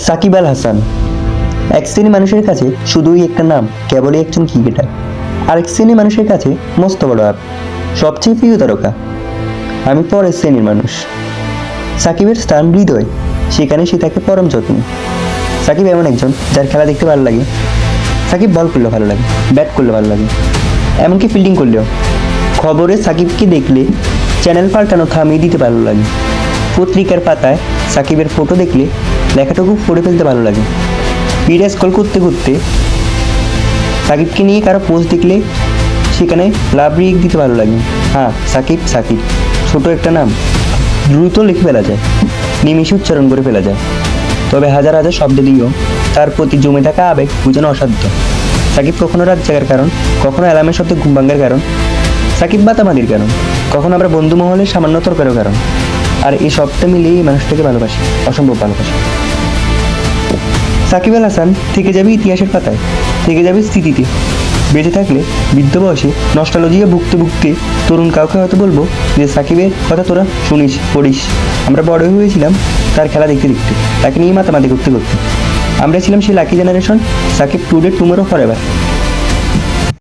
সাকিব আল হাসান এক শ্রেণী মানুষের কাছে শুধুই একটা নাম, কেবলই একজন ক্রিকেটার। আরেক শ্রেণী মানুষের কাছে মস্ত বড় আপ, সবচেয়ে প্রিয় তারকা। আমি পরের শ্রেণীর মানুষ। সাকিবের স্থান হৃদয়, সেখানে সে থাকে পরম যত্ন। সাকিব এমন একজন যার খেলা দেখতে ভালো লাগে। সাকিব বল করলে ভালো লাগে, ব্যাট করলে ভালো লাগে, এমনকি ফিল্ডিং করলেও। খবরে সাকিবকে দেখলে চ্যানেল পাল্টানো থামিয়ে দিতে ভালো লাগে। পত্রিকার পাতায় সাকিবের ফটো দেখলে লেখাটুকু পড়ে ফেলতে ভালো লাগে। ভিডিও স্ক্রল করতে করতে সাকিবকে নিয়ে কারো পোস্ট দেখলে সেখানে লাভ রিয়েক্ট দিতে ভালো লাগে। হ্যাঁ, সাকিব সাকিব ছোট একটা নাম, দ্রুত লিখে ফেলা যায়, নিমিষে উচ্চারণ করে ফেলা যায়। তবে হাজার হাজার শব্দ দিয়েও তার প্রতি জমে থাকা আবেগ বোঝানো অসাধ্য। সাকিব কখনো রাত জাগার কারণ, কখনো অ্যালার্মের শব্দে ঘুম ভাঙার কারণ, সাকিব বাতামাদির কারণ, কখনো আমরা বন্ধু মহলের সামান্য তর্কেরও কারণ। আর এই সবটা মিলিয়ে এই মানুষটাকে ভালোবাসি, অসম্ভব ভালোবাসি। সাকিব আল হাসান থেকে যাবে ইতিহাসের পাতায়, থেকে যাবে স্মৃতিতে। বেঁচে থাকলে বৃদ্ধ বয়সে নস্টালজিয়া ভুগতে ভুগতে তরুণ কাউকে হয়তো বলবো যে সাকিবের কথা তোরা শুনিস, পড়িস। আমরা বড় হয়েছিলাম তার খেলা দেখতে দেখতে, তাকে নিয়ে মাতামাতি করতে করতে। আমরা ছিলাম সেই lucky generation, Shakib today tomorrow forever.